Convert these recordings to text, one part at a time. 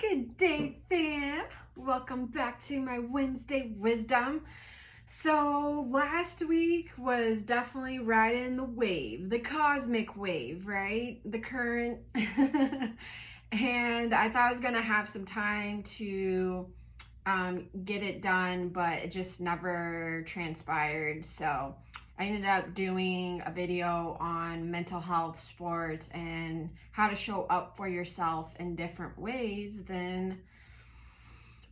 Good day, fam. Welcome back to my Wednesday wisdom. So last week was definitely riding the wave, the cosmic wave, right? The current. And I thought I was going to have some time to get it done, but it just never transpired. So I ended up doing a video on mental health, sports, and how to show up for yourself in different ways than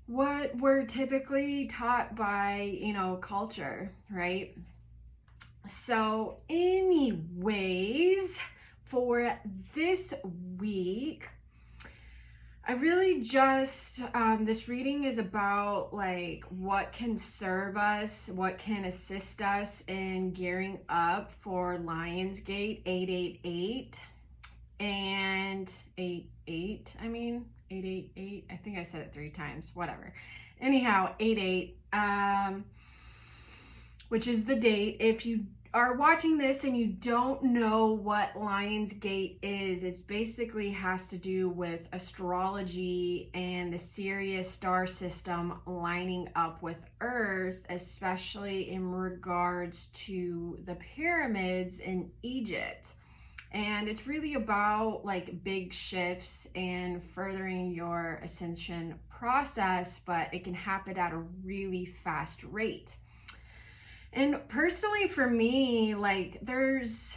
what we're typically taught by, culture, right? So anyways, for this week, I really just, this reading is about like what can serve us, what can assist us in gearing up for Lionsgate 888 and 888, I think I said it 3 times, whatever. Anyhow, 88, which is the date. If you are watching this and you don't know what Lionsgate is, it's basically has to do with astrology and the Sirius star system lining up with Earth, especially in regards to the pyramids in Egypt. And it's really about like big shifts and furthering your ascension process, but it can happen at a really fast rate. And personally for me, like there's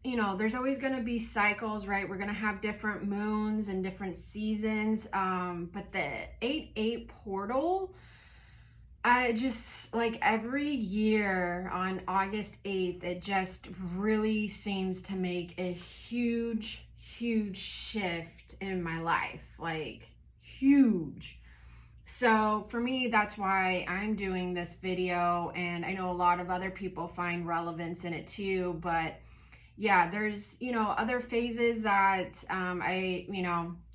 always going to be cycles, right? We're going to have different moons and different seasons. But the 8-8 portal, I just like every year on August 8th, it just really seems to make a huge shift in my life, like huge. So for me, that's why I'm doing this video, and I know a lot of other people find relevance in it too, but yeah, there's, other phases that I,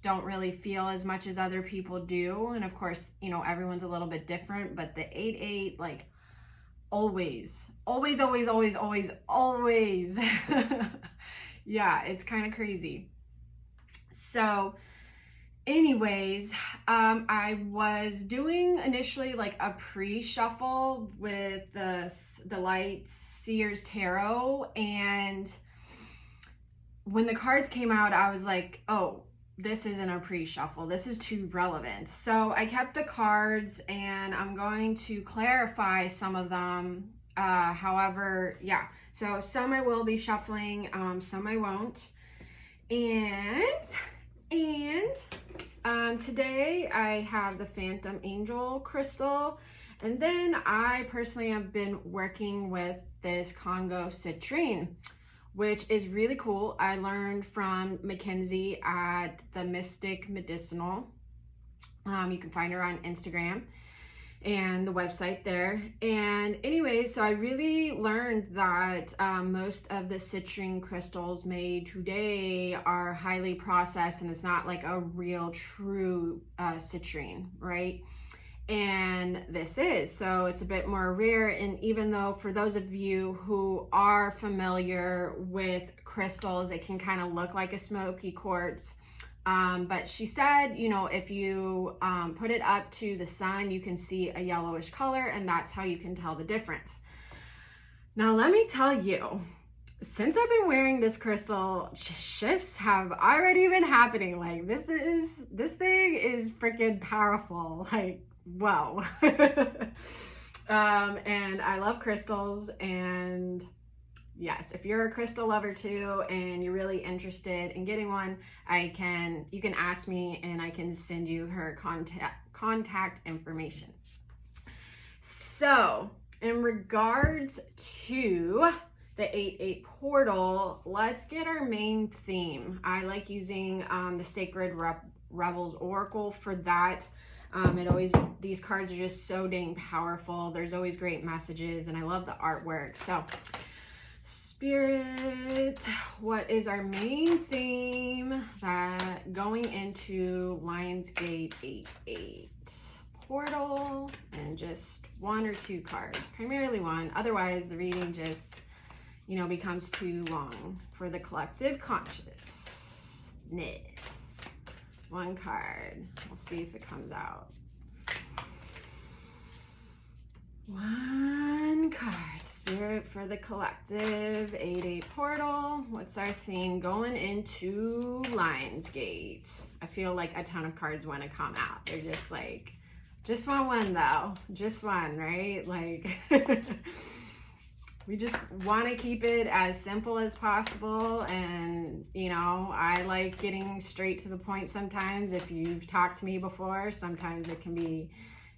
don't really feel as much as other people do. And of course, everyone's a little bit different, but the 8-8, like always. Yeah, it's kind of crazy. So anyways, I was doing initially like a pre-shuffle with the Light Seer's Tarot, and when the cards came out, I was like, oh, this isn't a pre-shuffle. This is too relevant. So I kept the cards, and I'm going to clarify some of them. However, yeah. So some I will be shuffling, some I won't. And today I have the Phantom Angel crystal, and then I personally have been working with this Congo citrine, which is really cool. I learned from Mackenzie at the Mystic Medicinal. You can find her on Instagram and the website there. And anyway, so I really learned that most of the citrine crystals made today are highly processed, and it's not like a real true citrine, right? And this is, so it's a bit more rare. And even though for those of you who are familiar with crystals, it can kind of look like a smoky quartz. But she said, if you put it up to the sun, you can see a yellowish color, and that's how you can tell the difference. Now, let me tell you, since I've been wearing this crystal, shifts have already been happening. Like this thing is freaking powerful. Like, whoa. And I love crystals, and yes, if you're a crystal lover too and you're really interested in getting one, you can ask me and I can send you her contact information. So in regards to the 8-8 portal, let's get our main theme. I like using the Sacred Rebels Oracle for that. These cards are just so dang powerful. There's always great messages, and I love the artwork. So Spirit, what is our main theme that going into Lionsgate 8-8 portal? And just 1 or 2 cards, primarily 1. Otherwise, the reading just, becomes too long for the collective consciousness. One card. We'll see if it comes out. One card. Spirit for the collective. 8-8 portal. What's our theme going into Lionsgate? I feel like a ton of cards want to come out. They're just like, just want one though. Just one, right? Like, we just want to keep it as simple as possible. And, you know, I like getting straight to the point sometimes. If you've talked to me before, sometimes it can be,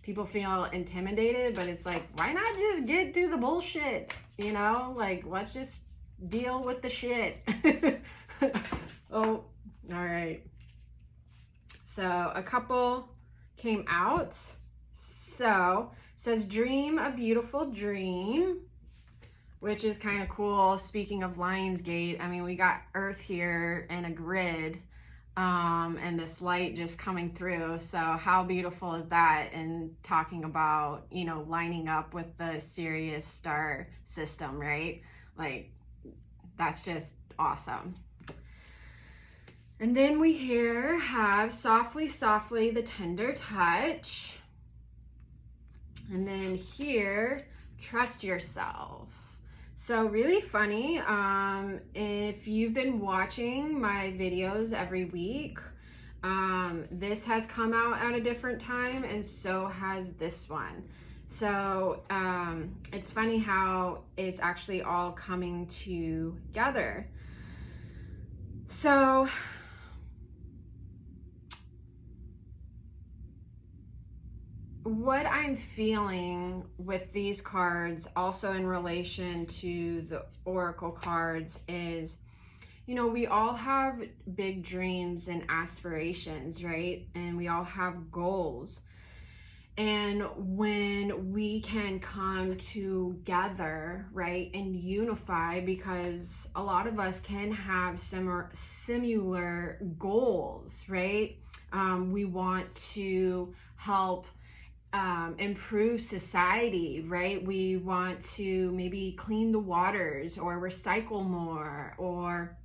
people feel intimidated, but it's like, why not just get to the bullshit? You know, like, let's just deal with the shit. Oh, all right. So a couple came out. So it says, dream a beautiful dream, which is kind of cool. Speaking of Lionsgate, I mean, we got Earth here and a grid, and this light just coming through. So how beautiful is that? And talking about, you know, lining up with the Sirius star system, right? Like, that's just awesome. And then we here have softly, softly, the tender touch. And then here, trust yourself. So really funny, if you've been watching my videos every week, this has come out at a different time, and so has this one. So it's funny how it's actually all coming together. So what I'm feeling with these cards, also in relation to the oracle cards, is, you know, we all have big dreams and aspirations, right? And we all have goals. And when we can come together, right, and unify, because a lot of us can have similar goals, right? We want to help improve society, right? We want to maybe clean the waters or recycle more, or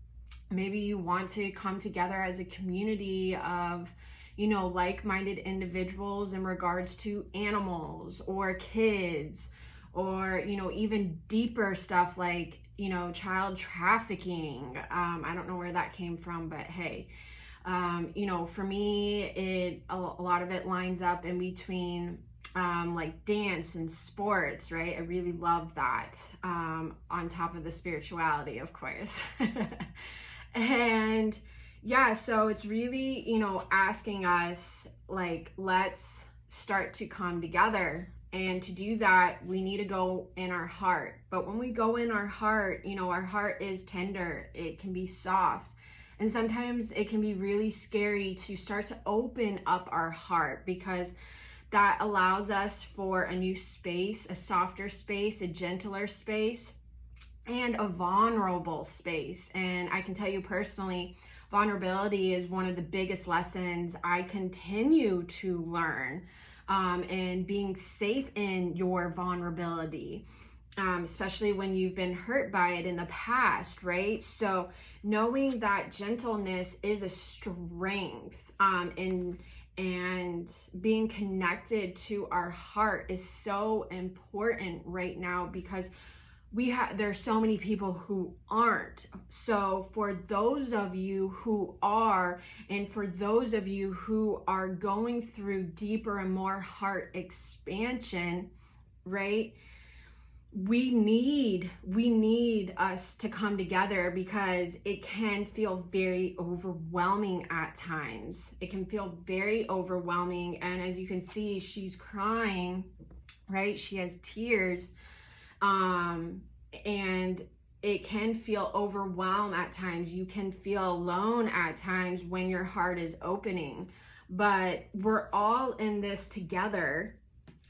maybe you want to come together as a community of, you know, like-minded individuals in regards to animals or kids, or, you know, even deeper stuff like, you know, child trafficking. I don't know where that came from, but hey, you know, for me, a lot of it lines up in between like dance and sports, right? I really love that, on top of the spirituality, of course. And yeah, so it's really, you know, asking us, like, let's start to come together. And to do that, we need to go in our heart. But when we go in our heart, you know, our heart is tender. It can be soft. And sometimes it can be really scary to start to open up our heart, because that allows us for a new space, a softer space, a gentler space, and a vulnerable space. And I can tell you personally, vulnerability is one of the biggest lessons I continue to learn, and being safe in your vulnerability. Especially when you've been hurt by it in the past, right? So knowing that gentleness is a strength, and being connected to our heart is so important right now, because there's so many people who aren't. So for those of you who are, and for those of you who are going through deeper and more heart expansion, right? We need us to come together, because it can feel very overwhelming at times. It can feel very overwhelming. And as you can see, she's crying, right? She has tears. And it can feel overwhelmed at times. You can feel alone at times when your heart is opening. But we're all in this together,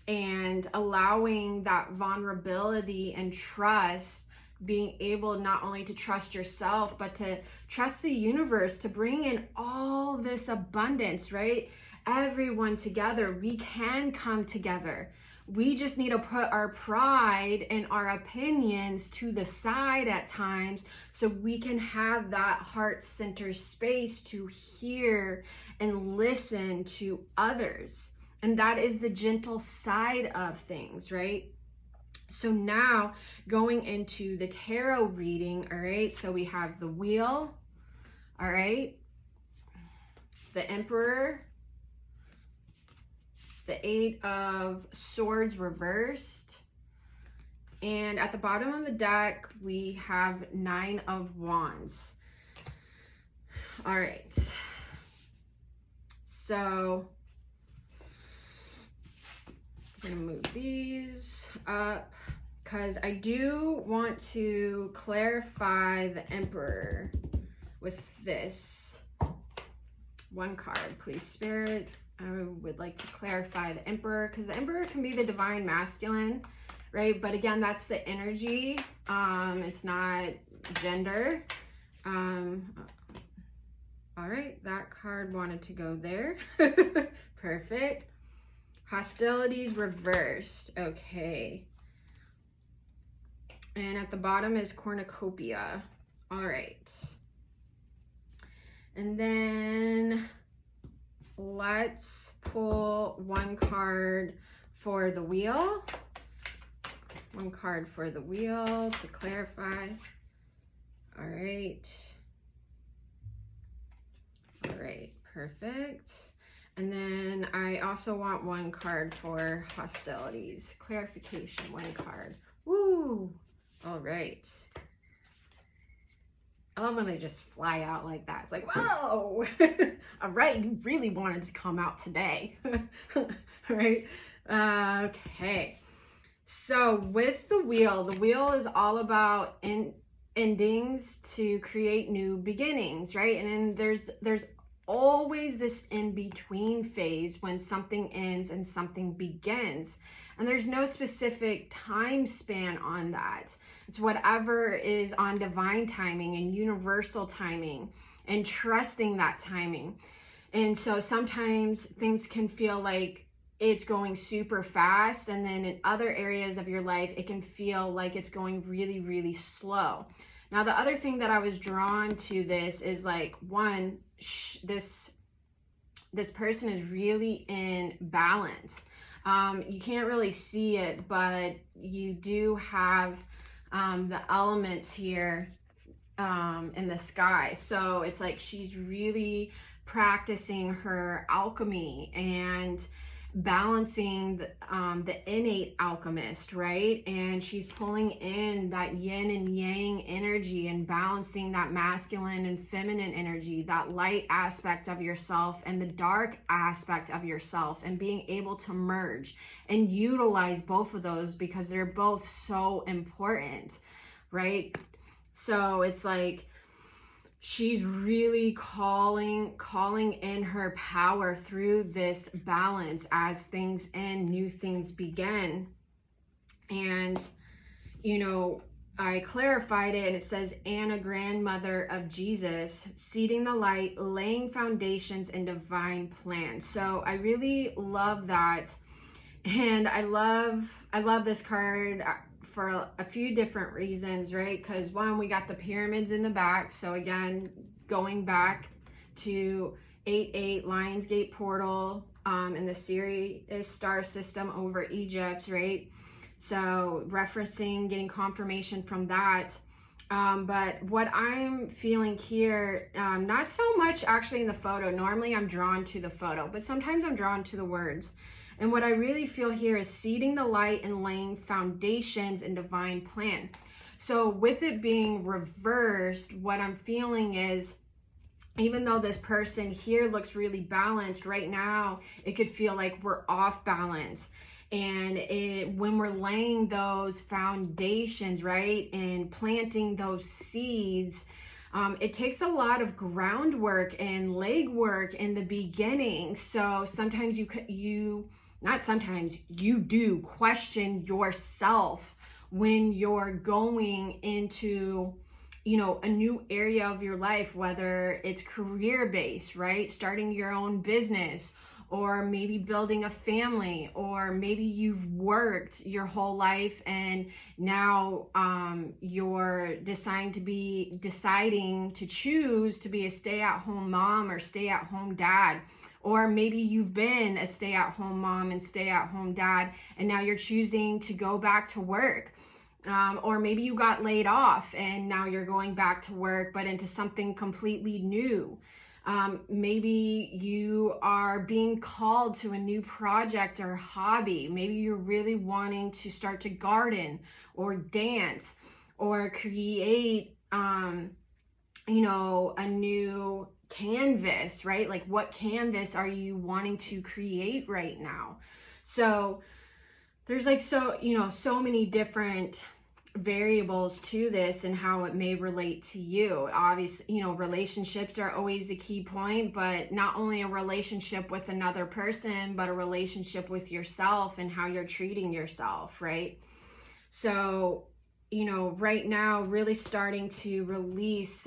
and allowing that vulnerability and trust, being able not only to trust yourself, but to trust the universe to bring in all this abundance, right? Everyone together, we can come together. We just need to put our pride and our opinions to the side at times so we can have that heart center space to hear and listen to others. And that is the gentle side of things, right? So now going into the tarot reading, all right? So we have the Wheel, all right? The Emperor, the Eight of Swords reversed, and at the bottom of the deck, we have Nine of Wands. All right. So I'm gonna move these up because I do want to clarify the Emperor with this one card. Please, Spirit, I would like to clarify the Emperor, because the Emperor can be the divine masculine, right? But again, that's the energy. It's not gender. All right, that card wanted to go there. Perfect. Hostilities reversed. Okay. And at the bottom is cornucopia. All right. And then let's pull one card for the Wheel. One card for the Wheel to clarify. All right. All right, perfect. And then I also want one card for hostilities. Clarification, one card. Woo! All right. I love when they just fly out like that. It's like, whoa! All right, you really wanted to come out today. Right? Okay. So with the Wheel is all about endings to create new beginnings, right? And then there's always this in-between phase when something ends and something begins. And there's no specific time span on that. It's whatever is on divine timing and universal timing, and trusting that timing. And so sometimes things can feel like it's going super fast, and then in other areas of your life, it can feel like it's going really, really slow. Now, the other thing that I was drawn to this is like, one, this person is really in balance. You can't really see it, but you do have the elements here in the sky. So it's like she's really practicing her alchemy and balancing the innate alchemist, right? And she's pulling in that yin and yang energy and balancing that masculine and feminine energy, that light aspect of yourself and the dark aspect of yourself, and being able to merge and utilize both of those because they're both so important, right? So it's like she's really calling in her power through this balance as things end, new things begin. And, you know, I clarified it, and it says, Anna, grandmother of Jesus, seeding the light, laying foundations and divine plans. So I really love that. And I love this card for a few different reasons, right? Because one, we got the pyramids in the back. So again, going back to 8-8 Lionsgate portal in the Sirius star system over Egypt, right? So referencing, getting confirmation from that. But what I'm feeling here, not so much actually in the photo. Normally I'm drawn to the photo, but sometimes I'm drawn to the words. And what I really feel here is seeding the light and laying foundations and divine plan. So with it being reversed, what I'm feeling is, even though this person here looks really balanced, right now it could feel like we're off balance. And when we're laying those foundations, right, and planting those seeds, it takes a lot of groundwork and legwork in the beginning. So sometimes you do question yourself when you're going into, you know, a new area of your life, whether it's career-based, right? Starting your own business, or maybe building a family, or maybe you've worked your whole life and now you're deciding to choose to be a stay-at-home mom or stay-at-home dad. Or maybe you've been a stay-at-home mom and stay-at-home dad, and now you're choosing to go back to work. Or maybe you got laid off and now you're going back to work, but into something completely new. Maybe you are being called to a new project or hobby. Maybe you're really wanting to start to garden or dance or create, a new canvas, right? Like, what canvas are you wanting to create right now? So there's like, so many different variables to this and how it may relate to you. Obviously, relationships are always a key point, but not only a relationship with another person, but a relationship with yourself and how you're treating yourself, right? So, right now, really starting to release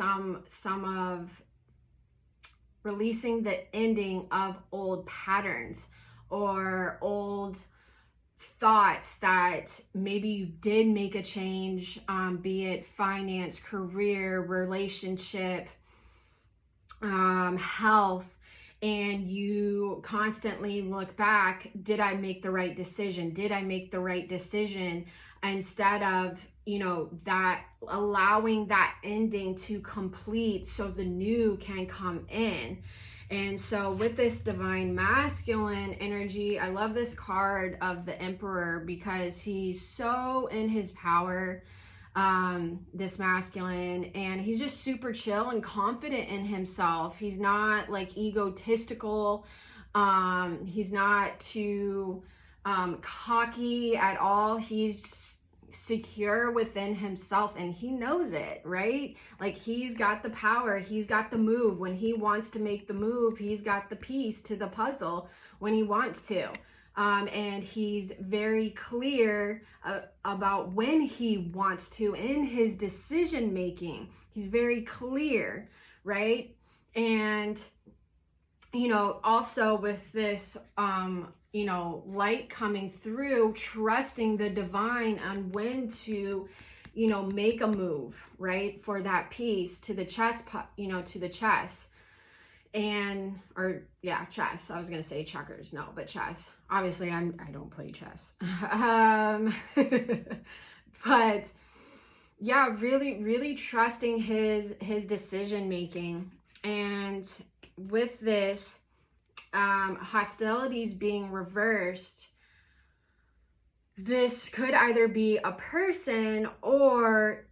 releasing the ending of old patterns or old thoughts that maybe you did make a change, be it finance, career, relationship, health, and you constantly look back, did I make the right decision? Did I make the right decision? Instead of, that allowing that ending to complete so the new can come in. And so with this divine masculine energy, I love this card of the Emperor because he's so in his power, this masculine, and he's just super chill and confident in himself. He's not like egotistical. He's not too cocky at all. He's secure within himself and he knows it, right? Like, he's got the power, he's got the move. When he wants to make the move, he's got the piece to the puzzle when he wants to. And he's very clear about when he wants to in his decision making. He's very clear, right? And also with this light coming through, trusting the divine on when to make a move, right, for that piece to the chess, to the chess. And chess. I was gonna say checkers, no, but chess. Obviously I don't play chess. But yeah, really trusting his decision making. And with this, hostilities being reversed, this could either be a person or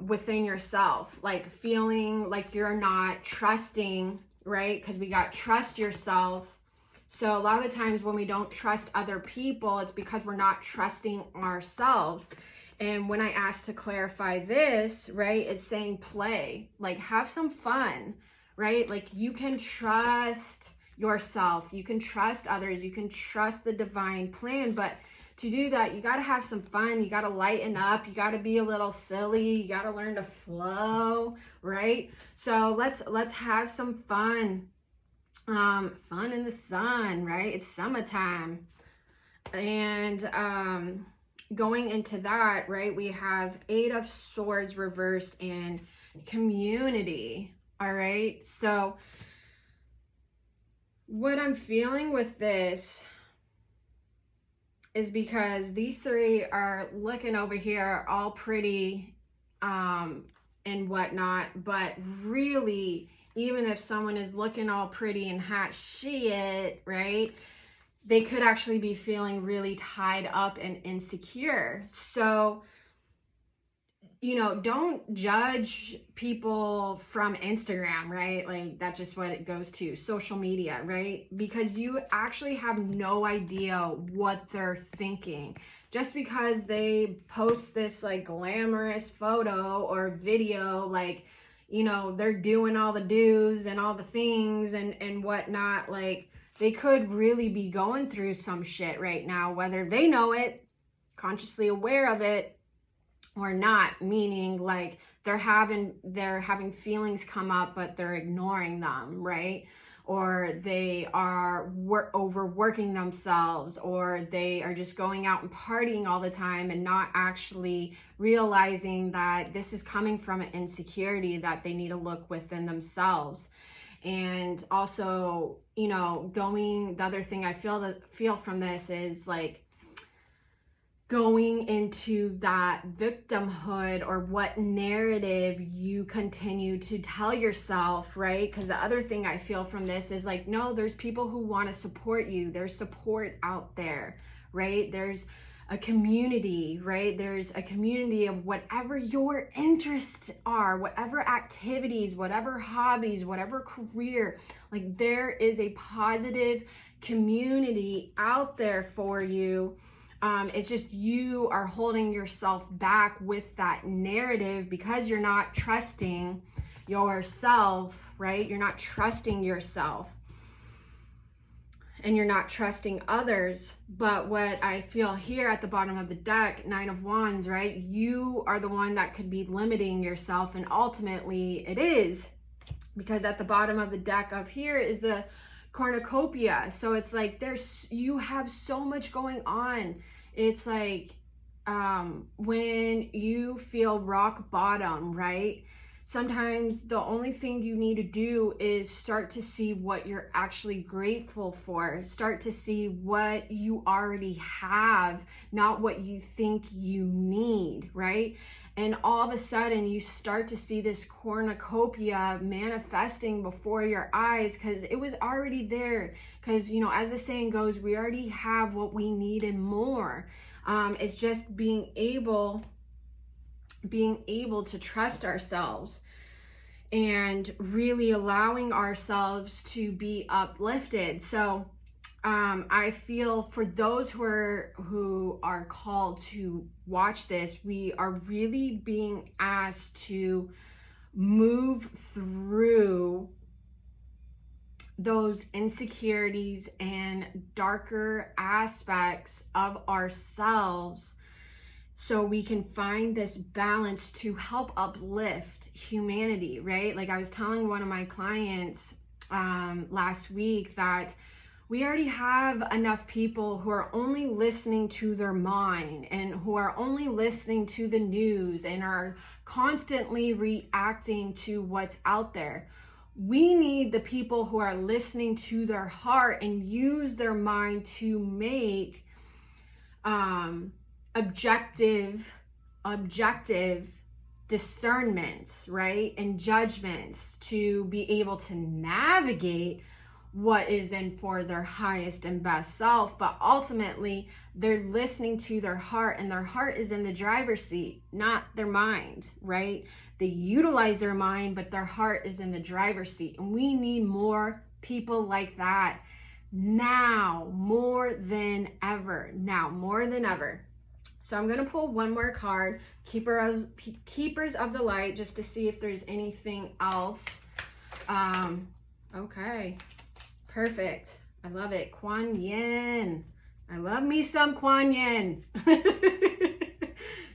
within yourself, like feeling like you're not trusting, right? Because we got trust yourself. So a lot of the times when we don't trust other people, it's because we're not trusting ourselves. And when I asked to clarify this, right, it's saying play, like have some fun, right? Like, you can trust yourself, you can trust others, you can trust the divine plan, but to do that, you got to have some fun, you got to lighten up, you got to be a little silly, you got to learn to flow, right? So let's have some fun, fun in the sun, right? It's summertime. And going into that, right, we have 8 of Swords reversed and community. All right, so what I'm feeling with this is because these 3 are looking over here all pretty and whatnot, but really, even if someone is looking all pretty and hot shit, right, they could actually be feeling really tied up and insecure. So don't judge people from Instagram, right? Like, that's just what it goes to, social media, right? Because you actually have no idea what they're thinking. Just because they post this like glamorous photo or video, like, they're doing all the do's and all the things and whatnot, like, they could really be going through some shit right now, whether they know it, consciously aware of it, or not, meaning like they're having feelings come up, but they're ignoring them, right? or they are overworking themselves, or they are just going out and partying all the time and not actually realizing that this is coming from an insecurity that they need to look within themselves. And also, you know, the other thing I feel from this is like going into that victimhood, or what narrative you continue to tell yourself, right? Because the other thing I feel from this is like, no, there's people who want to support you. There's support out there, right? There's a community, right? There's a community of whatever your interests are, whatever activities, whatever hobbies, whatever career, like there is a positive community out there for you. It's just you are holding yourself back with that narrative because you're not trusting yourself, right? You're not trusting yourself. And you're not trusting others. But what I feel here at the bottom of the deck, 9 of Wands, right? You are the one that could be limiting yourself, and ultimately it is, because at the bottom of the deck of here is the cornucopia. So it's like you have so much going on. It's like when you feel rock bottom, right? Sometimes the only thing you need to do is start to see what you're actually grateful for. Start to see what you already have, not what you think you need, right? And all of a sudden you start to see this cornucopia manifesting before your eyes, because it was already there. Because, you know, as the saying goes, we already have what we need and more. It's just being able to trust ourselves and really allowing ourselves to be uplifted. So I feel for those who are called to watch this, we are really being asked to move through those insecurities and darker aspects of ourselves, so we can find this balance to help uplift humanity, right? Like I was telling one of my clients last week that we already have enough people who are only listening to their mind, and who are only listening to the news, and are constantly reacting to what's out there. We need the people who are listening to their heart and use their mind to make objective discernments, right? And judgments to be able to navigate what is in for their highest and best self. But ultimately, they're listening to their heart, and their heart is in the driver's seat, not their mind, right? They utilize their mind, but their heart is in the driver's seat. And we need more people like that now, more than ever. So I'm going to pull one more card, Keepers of the Light, just to see if there's anything else. Okay, perfect. I love it. Kuan Yin. I love me some Kuan Yin.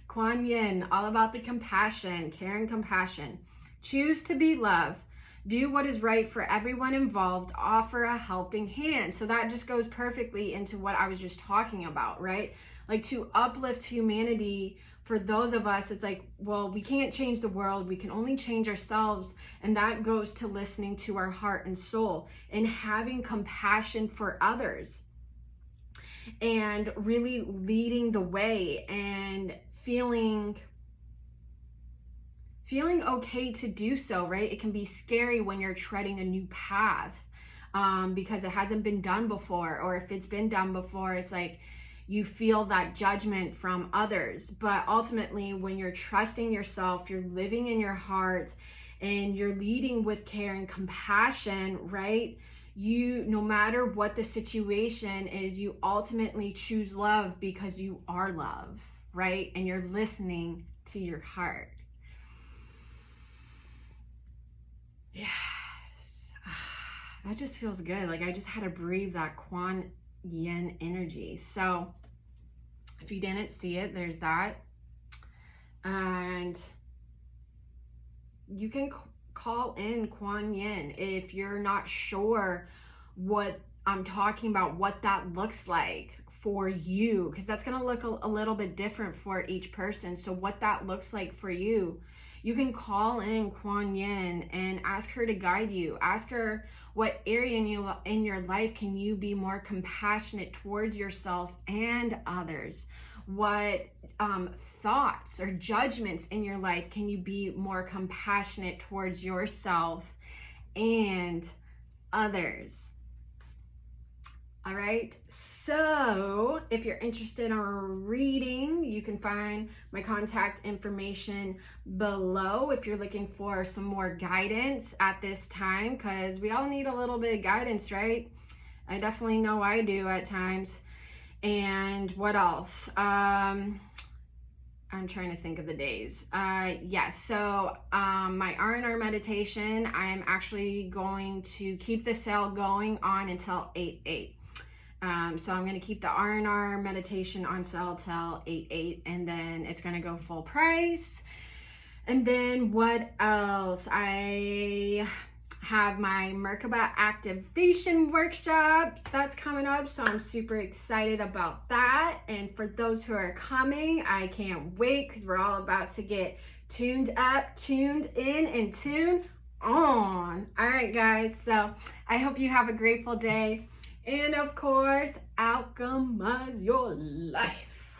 Kuan Yin, all about the compassion, care and compassion. Choose to be love. Do what is right for everyone involved. Offer a helping hand. So that just goes perfectly into what I was just talking about, right? Like to uplift humanity. For those of us, it's like, well, we can't change the world. We can only change ourselves. And that goes to listening to our heart and soul and having compassion for others and really leading the way and feeling okay to do so, right? It can be scary when you're treading a new path because it hasn't been done before, or if it's been done before, it's like you feel that judgment from others. But ultimately, when you're trusting yourself, you're living in your heart and you're leading with care and compassion, right? You, no matter what the situation is, you ultimately choose love because you are love, right? And you're listening to your heart. Yes. That just feels good. Like I just had to breathe that Kuan Yin energy. So if you didn't see it, there's that. And you can call in Kuan Yin if you're not sure what I'm talking about, what that looks like for you, because that's going to look a little bit different for each person. So what that looks like for you, you can call in Kuan Yin and ask her to guide you. Ask her what area in your life can you be more compassionate towards yourself and others. What thoughts or judgments in your life can you be more compassionate towards yourself and others. All right, so if you're interested in a reading, you can find my contact information below if you're looking for some more guidance at this time, because we all need a little bit of guidance, right? I definitely know I do at times. And what else? I'm trying to think of the days. Yes, so my R&R meditation, I'm actually going to keep the sale going on until 8/8. So I'm going to keep the R&R meditation on sale till 8/8, and then it's going to go full price. And then what else? I have my Merkaba activation workshop that's coming up, so I'm super excited about that. And for those who are coming, I can't wait, because we're all about to get tuned up, tuned in, and tuned on. All right, guys, so I hope you have a grateful day. And of course, alchemize your life.